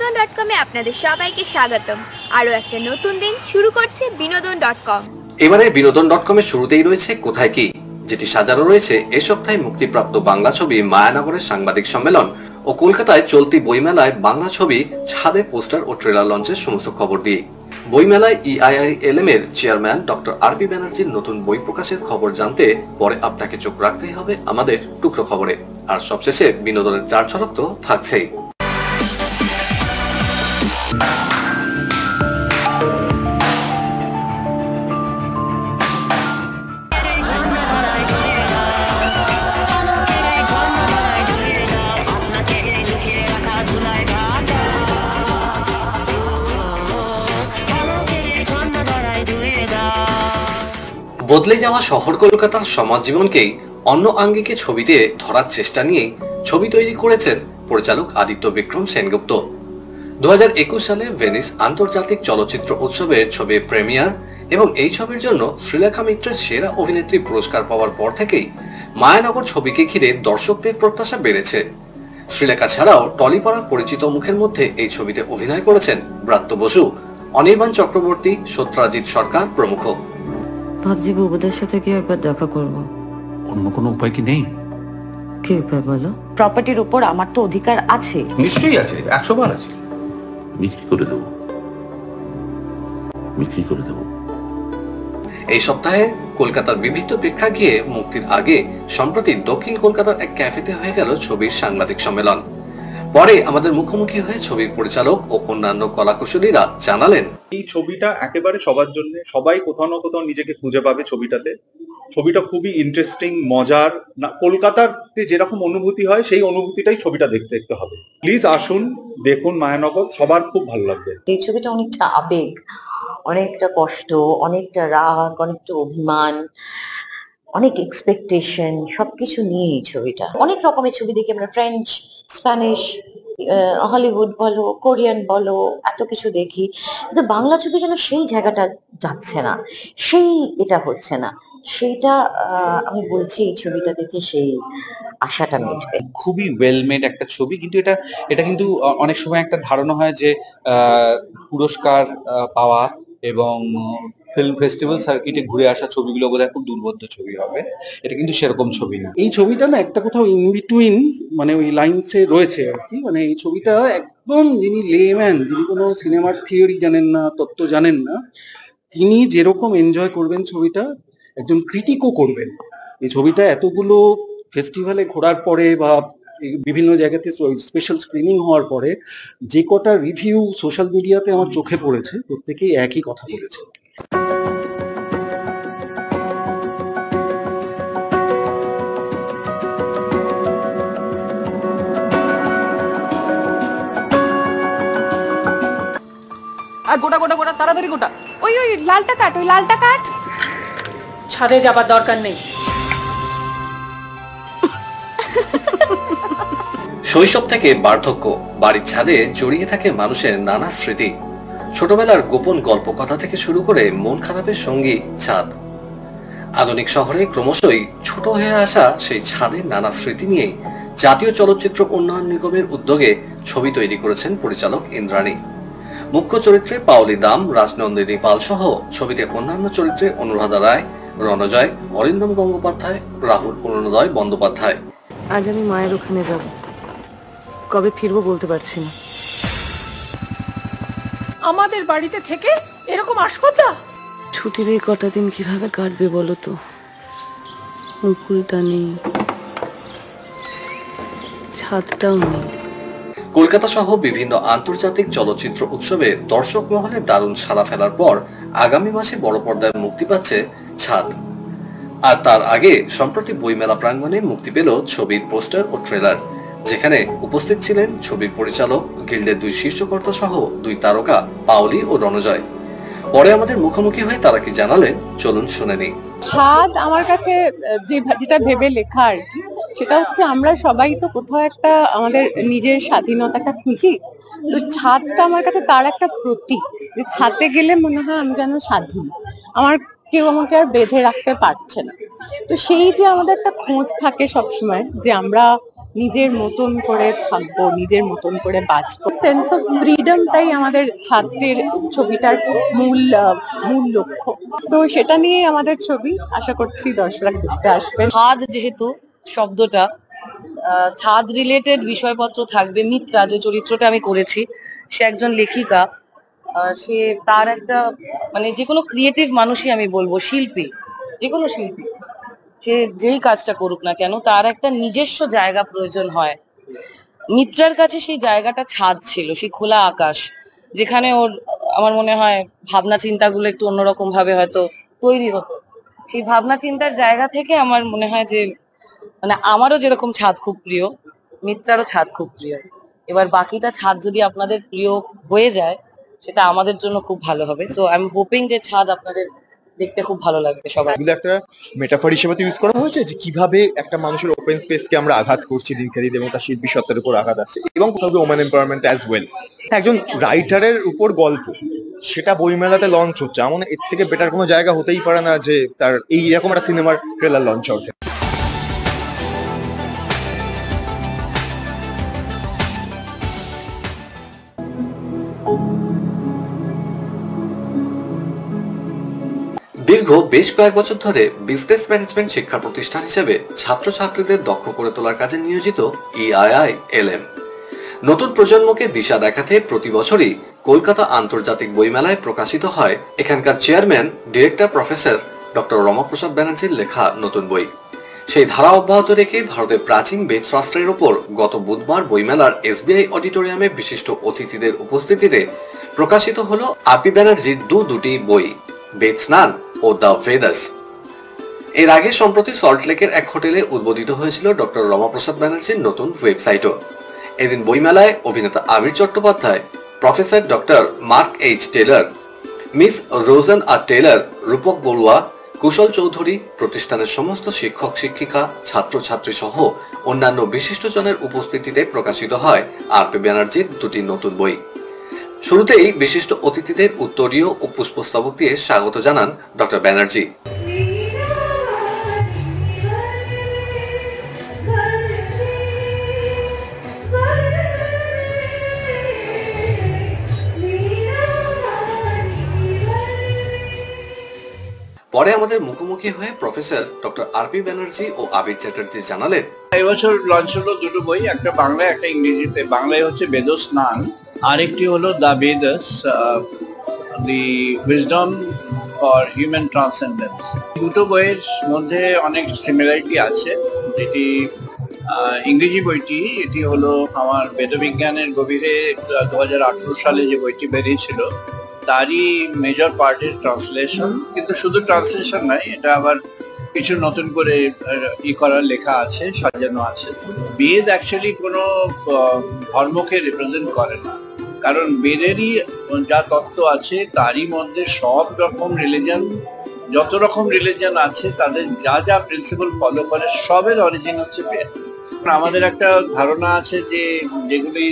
বিনোদন.কমে আপনাদের সবাইকে স্বাগতম। আরো একটা নতুন দিন শুরু করছে বিনোদন.কম। এবারে বিনোদন.কমের শুরুতেই রয়েছে কোথায় কি, যেটি সাজানো রয়েছে এ সপ্তাহে মুক্তিপ্রাপ্ত বাংলা ছবি মায়ানগরের সাংবাদিক সম্মেলন ও কলকাতায় চলতি বইমেলায় বাংলা ছবি ছাদে পোস্টার ও ট্রেলার লঞ্চের সমস্ত খবর দিয়ে। বইমেলায় EIILM এর চেয়ারম্যান ডক্টর RP ব্যানার্জির নতুন বই প্রকাশের খবর জানতে পরে আপনাকে চোখ রাখতেই হবে আমাদের টুকরো খবরে। আর সবশেষে বিনোদনের চার ঝলক তো থাকছেই। বদলে যাওয়া শহর কলকাতার সমাজ জীবনকেই অন্য আঙ্গিকে ছবিতে ধরার চেষ্টা নিয়েই ছবি তৈরি করেছেন পরিচালক আদিত্য বিক্রম সেনগুপ্ত। 2021 সালে ভেনিস আন্তর্জাতিক চলচ্চিত্র উৎসবের ছবি প্রিমিয়ার এবং এই ছবির জন্য শ্রীলেখা মিত্রের সেরা অভিনেত্রী পুরস্কার পাওয়ার পর থেকেই মায়ানগর ছবিকে ঘিরে দর্শকদের প্রত্যাশা বেড়েছে। শ্রীলেখা ছাড়াও টলিপাড়ার পরিচিত মুখের মধ্যে এই ছবিতে অভিনয় করেছেন ব্রাত্য বসু, অনির্বাণ চক্রবর্তী, সত্যজিৎ সরকার প্রমুখ। ভাবছি বুবুদের সাথে কি একবার দেখা করব। অন্য কোনো উপায় কি নেই? কি উপায় বলো? প্রপার্টির উপর আমার তো অধিকার আছে। নিশ্চয়ই আছে, 100 বার আছে। বিক্রি করে দেবো। এই সপ্তাহে কলকাতার বিভিন্ন প্রেক্ষাগৃহে মুক্তির আগে সম্প্রতি দক্ষিণ কলকাতার এক ক্যাফেতে হয়ে গেল ছবির সাংবাদিক সম্মেলন। পরে আমাদের মুখোমুখি হয়ে ছবির পরিচালক ও অন্যান্য কলাকুশলীরা জানালেন, এই ছবিটা একেবারে সবার জন্য, সবাই কোথাও না কোথাও নিজেকে খুঁজে পাবে ছবিটাতে। ছবিটা খুবই ইন্টারেস্টিং, মজার। না, কলকাতাতে যেরকম অনুভূতি হয় সেই অনুভূতিটাই ছবিটা দেখতে হবে। প্লিজ আসুন, দেখুন মায়ানগর, সবার খুব ভালো লাগবে। এই ছবিটা অনেকটা আবেগ, অনেকটা কষ্ট, অনেকটা রাগ, অনেকটা অভিমান, অনেক এক্সপেকটেশন, সবকিছু নিয়ে এই ছবিটা। অনেক রকমের ছবি দেখি আমরা, ফ্রেঞ্চ, স্প্যানিশ, হলিউড বলো, কোরিয়ান বলো, এত কিছু দেখি, কিন্তু বাংলা ছবি যেন সেই জায়গাটা যাচ্ছে না, সেই এটা হচ্ছে না। সেইটা আমি বলছি এই ছবিটা দেখে সেই আশাটা মিটবে। খুবই ওয়েল মেড একটা ছবি, কিন্তু এটা কিন্তু অনেক সময় একটা ধারণা হয় যে পুরস্কার পাওয়া এবং ফিল্ম ফেস্টিভ্যাল সার্কিটে ঘুরে আসা ছবিগুলো বোধহয় খুব দুর্বোধ্য ছবি হবে। এটা কিন্তু সেরকম ছবি না। এই ছবিটা না একটা কোথাও ইন বিটুইন, মানে ওই লাইনসে রয়েছে আর কি। মানে এই ছবিটা একদম, যিনি লেম্যান, যিনি কোনো সিনেমার থিওরি জানেন না, তত্ত্ব জানেন না, তিনি যেরকম এনজয় করবেন ছবিটা, একজন ক্রিটিকও করবেন। এই ছবিটা এতগুলো ফেস্টিভ্যালে ঘোরার পরে বা বিভিন্ন জায়গাতে স্পেশাল স্ক্রিনিং হওয়ার পরে যে কটা রিভিউ সোশ্যাল মিডিয়াতে আমার চোখে পড়েছে, প্রত্যেকেই একই কথা বলেছে। গোটা গোটা গোটা, তাড়াতাড়ি গোটা। ওই লালটা কাট, ওই লালটা কাট। ছাদে যাবার দরকার নেই। শৈশব থেকে বার্ধক্য, বাড়ির ছাদে জড়িয়ে থাকে মানুষের নানা স্মৃতি। ছোটবেলার গোপন গল্প কথা থেকে শুরু করে মন খারাপের সঙ্গী ছাদ। আধুনিক শহরে ক্রমশই ছোট হয়ে আসা সেই ছাদের নানা স্মৃতি নিয়ে জাতীয় চলচ্চিত্র উন্নয়ন নিগমের উদ্যোগে ছবি তৈরি করেছেন পরিচালক ইন্দ্রাণী। মুখ্য চরিত্রে পাওলি দাম, রাজনন্দিনী পাল সহ ছবিতে অন্যান্য চরিত্রে অনুরাধা রায়, রণজয়, অরিন্দম গঙ্গোপাধ্যায়, রাহুল অরুণোদয় বন্দ্যোপাধ্যায়। আজ আমি মায়ের ওখানে যাব, কবে ফিরবো বলতে পারছি না। আমাদের বাড়িতে থেকে এরকম আশঙ্কা। ছুটির এই কটা দিন কিভাবে কাটবে বলো তো? মুকুলটা নেই, ছাদটাও নেই। কলকাতা সহ বিভিন্ন আন্তর্জাতিক চলচ্চিত্র উৎসবে দর্শক মহলে দারুণ সাড়া ফেলার পর আগামী মাসে বড় পর্দায় মুক্তি পাচ্ছে ছাদ। আর তার আগে সম্প্রতি বইমেলা প্রাঙ্গণে মুক্তি পেল ছবির পোস্টার ও ট্রেলার, যেখানে উপস্থিত ছিলেন ছবির পরিচালক, গিল্ডের 2 শীর্ষকর্তা সহ 2 তারকা পাওলি ও রণজয়। পরে আমাদের মুখোমুখি হয়ে তারা কি জানালেন, চলুন শুনে নিই। ছাদ আমার কাছে যেটা ভেবে লেখা আর কি, সেটা হচ্ছে আমরা সবাই তো কোথাও একটা আমাদের নিজের স্বাধীনতাটা খুঁজি। তো ছাদটা আমার কাছে তার একটা প্রতীক, যে ছাদে গেলে মনে হয় আমি যেন স্বাধীন, আমার কেউ আমাকে আর বেঁধে রাখতে পারছে না। তো সেই যে আমাদের একটা খোঁজ থাকে সবসময় যে আমরা নিজের মতন করে থাকবো, নিজের মতন করে বাঁচবো। সেন্স অফ ফ্রিডমটাই আমাদের ছাত্রের ছবিটার মূল লক্ষ্য। তো সেটা নিয়ে আমাদের ছবি, আশা করছি দর্শকরা দেখতে আসবেন। ছাদ যেহেতু শব্দটা, ছাদ রিলেটেড বিষয়পত্র থাকবে। মিত্রা যে চরিত্রটা আমি করেছি, সে একজন লেখিকা। সে তার একটা মানে যে কোনো ক্রিয়েটিভ মানুষই আমি বলবো, শিল্পী, যে কোনো শিল্পী, সে যেই কাজটা করুক না কেন, তার একটা নিজস্ব জায়গা প্রয়োজন হয়। মিত্রার কাছে সেই জায়গাটা ছাদ ছিল, সেই খোলা আকাশ, যেখানে ওর আমার মনে হয় ভাবনা চিন্তাগুলো একটু অন্যরকম ভাবে হয়তো তৈরি হতো। সেই ভাবনা চিন্তার জায়গা থেকে আমার মনে হয় যে মানে আমারও যেরকম ছাদ খুব প্রিয়, মিত্রারও ছাদ খুব প্রিয়। এবার বাকিটা ছাদ যদি আপনাদের প্রিয় হয়ে যায়, সেটা আমাদের জন্য খুব ভালো হবে। সো আই এম হোপিং যে ছাদ আপনাদের দেখতে খুব ভালো লাগবে সবাই। এগুলো একটা মেটাফর হিসেবে ইউজ করা হয়েছে যে কিভাবে একটা মানুষের ওপেন স্পেসকে আমরা আঘাত করছি দিনকে দিন, এবং তার শিল্পী সত্তার উপর আঘাত আসছে, এবং কোথাও ওমেন এম্পাওয়ারমেন্ট অ্যাজ ওয়েল। একজন রাইটারের উপর গল্প, সেটা বইমেলাতে লঞ্চ হচ্ছে, আমার এর থেকে বেটার কোনো জায়গা হতেই পারে না যে তার এইরকম একটা সিনেমার ট্রেলার লঞ্চ হচ্ছে। দীর্ঘ বেশ কয়েক বছর ধরে বিজনেস ম্যানেজমেন্ট শিক্ষা প্রতিষ্ঠান হিসেবে ছাত্রছাত্রীদের দক্ষ করে তোলার কাজে নিয়োজিত EIILM নতুন প্রজন্মকে দিশা দেখাতে প্রতি বছরই কলকাতা আন্তর্জাতিক বইমেলায় প্রকাশিত হয় এখানকার chairman director professor doctor Ramaprasad ব্যানার্জির লেখা নতুন বই। সেই ধারা অব্যাহত রেখে ভারতের প্রাচীন বেদশাস্ত্রের ওপর গত বুধবার বইমেলার SBI অডিটোরিয়ামে বিশিষ্ট অতিথিদের উপস্থিতিতে প্রকাশিত হলো RP ব্যানার্জির দুটি বই, বেদ স্নান ও দ্য ভেদাস। এর আগে সম্প্রতি সল্টলেকের এক হোটেলে উদ্বোধিত হয়েছিল ডক্টর রমাপ্রসাদ ব্যানার্জির নতুন ওয়েবসাইটও। এদিন বইমেলায় অভিনেতা Abir Chattopadhyay, professor doctor Mark H Taylor, miss Rosen আর টেলর, রূপক বড়ুয়া, কুশল চৌধুরী, প্রতিষ্ঠানের সমস্ত শিক্ষক শিক্ষিকা, ছাত্রছাত্রী সহ অন্যান্য বিশিষ্টজনের উপস্থিতিতে প্রকাশিত হয় RP ব্যানার্জির দুটি নতুন বই। শুরুতেই বিশিষ্ট অতিথিদের উত্তরীয় ও পুষ্পস্তবক দিয়ে স্বাগত জানান ডক্টর ব্যানার্জি। পরে আমাদের মুখোমুখি হয়ে প্রফেসর ডক্টর RP ব্যানার্জি ও আবির চ্যাটার্জি জানালেন, এবছর লঞ্চ হলো দুটো বই, একটা বাংলায় একটা ইংরেজিতে। বাংলায় হচ্ছে বেদ স্নান, আরেকটি হলো the Vedas, the wisdom for human transcendence. দুটো বইয়ের মধ্যে অনেক সিমিলারিটি আছে। যেটি ইংরেজি বইটি, এটি হলো আমার বেদবিজ্ঞানের গভীরে 2018 সালে যে বইটি বেরিয়েছিল তারই মেজর পার্টের ট্রান্সলেশন, কিন্তু শুধু ট্রান্সলেশন নয়, এটা আবার কিছু নতুন করে করার লেখা আছে, সাজানো আছে। বেদ অ্যাকচুয়ালি কোনো ধর্মকে রিপ্রেজেন্ট করে না, কারণ বেদেরই যা তত্ত্ব আছে তারই মধ্যে সব রকম রিলিজন, যত রকম রিলিজন আছে তাদের যা যা প্রিন্সিপাল ফলো করে সবের অরিজিন হচ্ছে বেদ। আমাদের একটা ধারণা আছে যে যেগুলি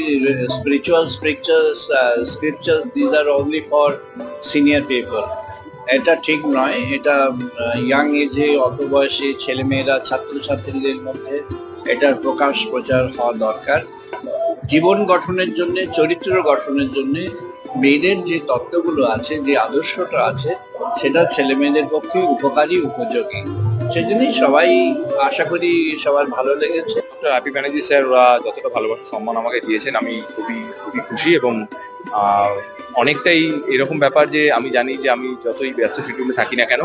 spiritual scriptures this are only for senior people. এটা ঠিক নয়। এটা ইয়াং এজে, অল্প বয়সী ছেলেমেয়েরা, ছাত্রছাত্রীদের মধ্যে এটার প্রকাশ প্রচার হওয়া দরকার। জীবন গঠনের জন্য, চরিত্র গঠনের জন্য বেদের যে তত্ত্বগুলো আছে, যে আদর্শটা আছে, সেটা ছেলে মেয়েদের পক্ষে উপকারী, উপযোগী। সেজন্যই সবাই, আশা করি সবার ভালো লেগেছে। RP ব্যানার্জি স্যার ওরা যতটা ভালোবাসা সম্মান আমাকে দিয়েছেন, আমি খুবই খুশি। এবং অনেকটাই এরকম ব্যাপার যে আমি জানি যে আমি যতই ব্যস্ত শিডিউলে থাকি না কেন,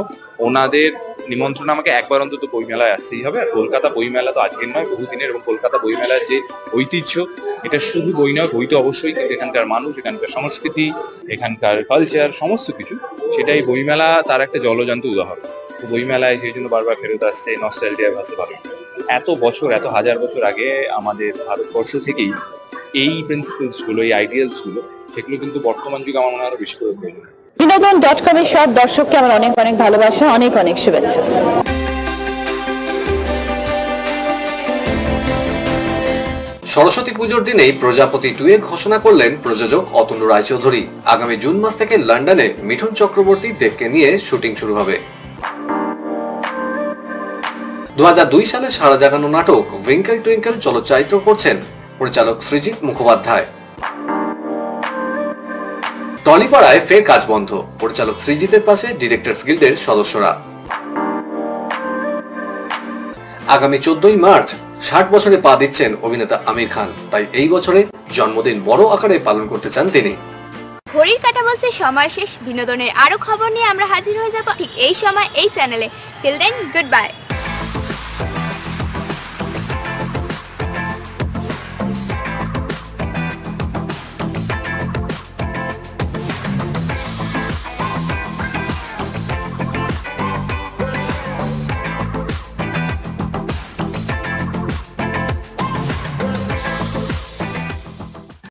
ওনাদের নিমন্ত্রণ আমাকে একবার অন্তত বইমেলায় আসতেই হবে। আর কলকাতা বইমেলা তো আজকের নয়, বহুদিনের। এবং কলকাতা বইমেলার যে ঐতিহ্য, এটা শুধু বই নয়, বই তো অবশ্যই, এখানকার মানুষ, এখানকার সংস্কৃতি, এখানকার কালচার, সমস্ত কিছু, সেটাই বইমেলা তার একটা জলজান্ত উদাহরণ। তো বইমেলায় সেই জন্য বারবার ফেরত আসছে, নস্টালজিয়া ভাসে ভালো। এত বছর, এত হাজার বছর আগে আমাদের ভারতবর্ষ থেকেই এই প্রিন্সিপালস গুলো, এই আইডিয়ালস গুলো, সেগুলো কিন্তু বর্তমান যুগে আমার মনে হয় আরো বেশি করে প্রয়োজন। বিনোদন.com এর সব দর্শককে আমার অনেক অনেক ভালোবাসা, অনেক অনেক শুভেচ্ছা। সরস্বতী পুজোর দিনেই প্রজাপতি 2 এর ঘোষণা করলেন প্রযোজক অতনু রায়চৌধুরী। আগামী জুন মাস থেকে লন্ডনে মিঠুন চক্রবর্তী দেবকে নিয়ে শুটিং শুরু হবে। 2002 সালে সারা জাগানো নাটক টুইঙ্কেল টুইঙ্কেল চলচ্চিত্র করছেন পরিচালক সৃজিত মুখোপাধ্যায়। টলিপাড়ায় ফের কাজ বন্ধ, পরিচালক সৃজিতের পাশে ডিরেক্টরস গিল্ডের সদস্যরা। আগামী 14ই মার্চ 60 বছরে পা দিচ্ছেন অভিনেতা আমির খান, তাই এই বছরে জন্মদিন বড় আকারে পালন করতে চান তিনি। ঘড়ির কাঁটা বলছে সময় শেষ। বিনোদনের আরো খবর নিয়ে আমরা হাজির হয়ে যাব ঠিক এই সময় এই চ্যানেলে। Till then, good bye.